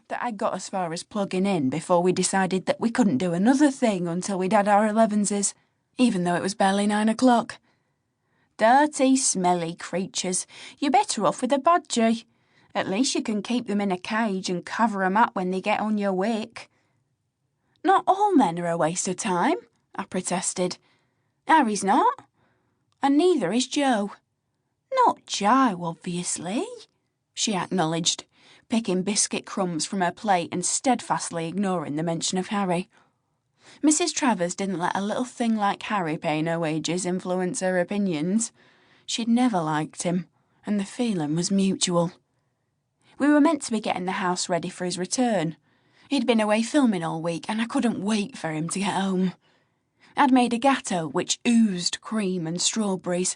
that I'd got as far as plugging in before we decided that we couldn't do another thing until we'd had our 11s, even though it was barely 9 o'clock. Dirty, smelly creatures. You're better off with a budgie. At least you can keep them in a cage and cover 'em up when they get on your wick. Not all men are a waste of time, I protested. Harry's not. And neither is Joe. Not Joe, obviously, she acknowledged, picking biscuit crumbs from her plate and steadfastly ignoring the mention of Harry. Mrs. Travers didn't let a little thing like Harry paying her wages influence her opinions. She'd never liked him, and the feeling was mutual. We were meant to be getting the house ready for his return. He'd been away filming all week, and I couldn't wait for him to get home. I'd made a gatto which oozed cream and strawberries,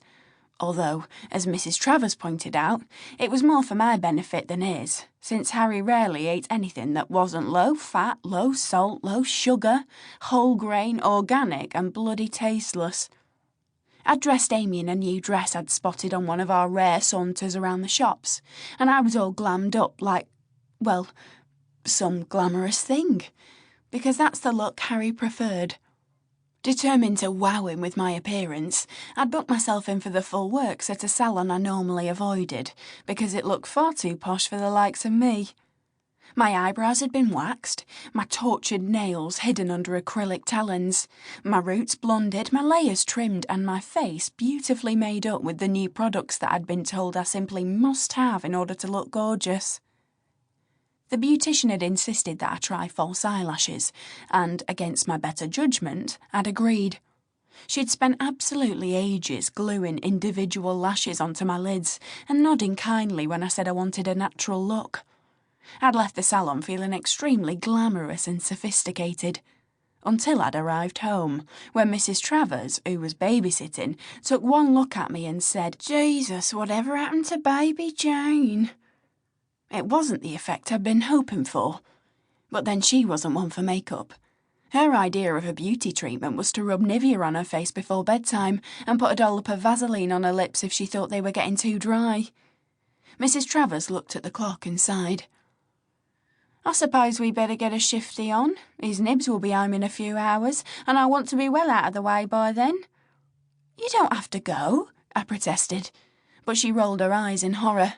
although, as Mrs. Travers pointed out, it was more for my benefit than his, since Harry rarely ate anything that wasn't low fat, low salt, low sugar, whole grain, organic, and bloody tasteless. I'd dressed Amy in a new dress I'd spotted on one of our rare saunters around the shops, and I was all glammed up like, well, some glamorous thing, because that's the look Harry preferred. Determined to wow him with my appearance, I'd booked myself in for the full works at a salon I normally avoided, because it looked far too posh for the likes of me. My eyebrows had been waxed, my tortured nails hidden under acrylic talons, my roots blonded, my layers trimmed, and my face beautifully made up with the new products that I'd been told I simply must have in order to look gorgeous. The beautician had insisted that I try false eyelashes, and, against my better judgment, I'd agreed. She'd spent absolutely ages gluing individual lashes onto my lids and nodding kindly when I said I wanted a natural look. I'd left the salon feeling extremely glamorous and sophisticated, until I'd arrived home, where Mrs. Travers, who was babysitting, took one look at me and said, "Jesus, whatever happened to baby Jane?" It wasn't the effect I'd been hoping for. But then she wasn't one for makeup. Her idea of a beauty treatment was to rub Nivea on her face before bedtime and put a dollop of Vaseline on her lips if she thought they were getting too dry. Mrs. Travers looked at the clock and sighed. "I suppose we better get a shifty on. His nibs will be home in a few hours, and I want to be well out of the way by then." "You don't have to go," I protested, but she rolled her eyes in horror.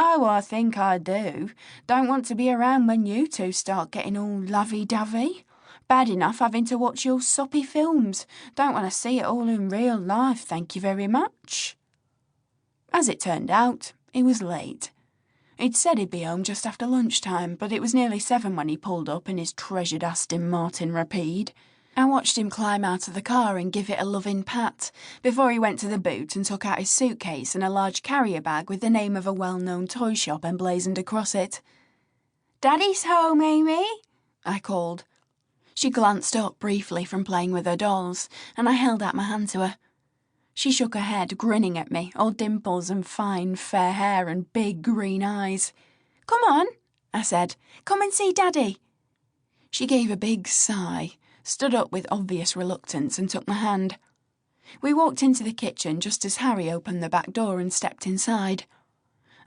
"Oh, I think I do. Don't want to be around when you two start getting all lovey-dovey. Bad enough having to watch your soppy films. Don't want to see it all in real life, thank you very much." As it turned out, he was late. He'd said he'd be home just after lunchtime, but it was nearly 7 when he pulled up in his treasured Aston Martin Rapide. I watched him climb out of the car and give it a loving pat, before he went to the boot and took out his suitcase and a large carrier bag with the name of a well-known toy shop emblazoned across it. "Daddy's home, Amy," I called. She glanced up briefly from playing with her dolls, and I held out my hand to her. She shook her head, grinning at me, all dimples and fine, fair hair and big green eyes. "Come on," I said. "Come and see Daddy." She gave a big sigh, stood up with obvious reluctance and took my hand. We walked into the kitchen just as Harry opened the back door and stepped inside.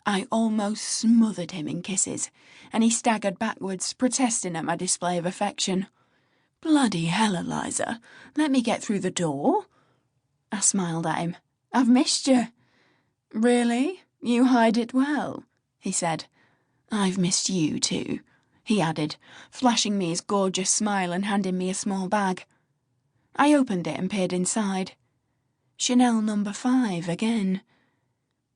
I almost smothered him in kisses, and he staggered backwards, protesting at my display of affection. "Bloody hell, Eliza, let me get through the door." I smiled at him. "I've missed you." "Really? You hide it well," he said. "I've missed you too," he added, flashing me his gorgeous smile and handing me a small bag. I opened it and peered inside. Chanel No. 5 again.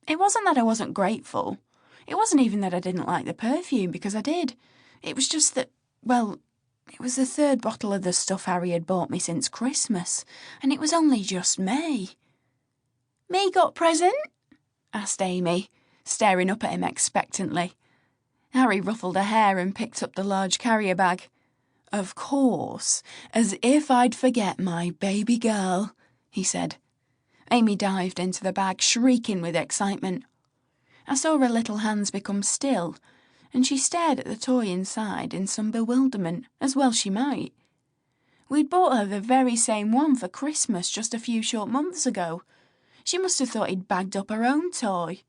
It wasn't that I wasn't grateful. It wasn't even that I didn't like the perfume, because I did. It was just that, well, it was the 3rd bottle of the stuff Harry had bought me since Christmas, and it was only just May. "Me got present?" asked Amy, staring up at him expectantly. Harry ruffled her hair and picked up the large carrier bag. "Of course, as if I'd forget my baby girl," he said. Amy dived into the bag, shrieking with excitement. I saw her little hands become still, and she stared at the toy inside in some bewilderment, as well she might. We'd bought her the very same one for Christmas just a few short months ago. She must have thought he'd bagged up her own toy.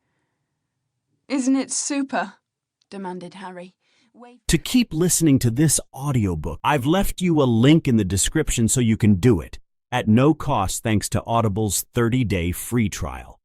"Isn't it super?" demanded Harry, To keep listening to this audiobook, I've left you a link in the description so you can do it, at no cost thanks to Audible's 30-day free trial.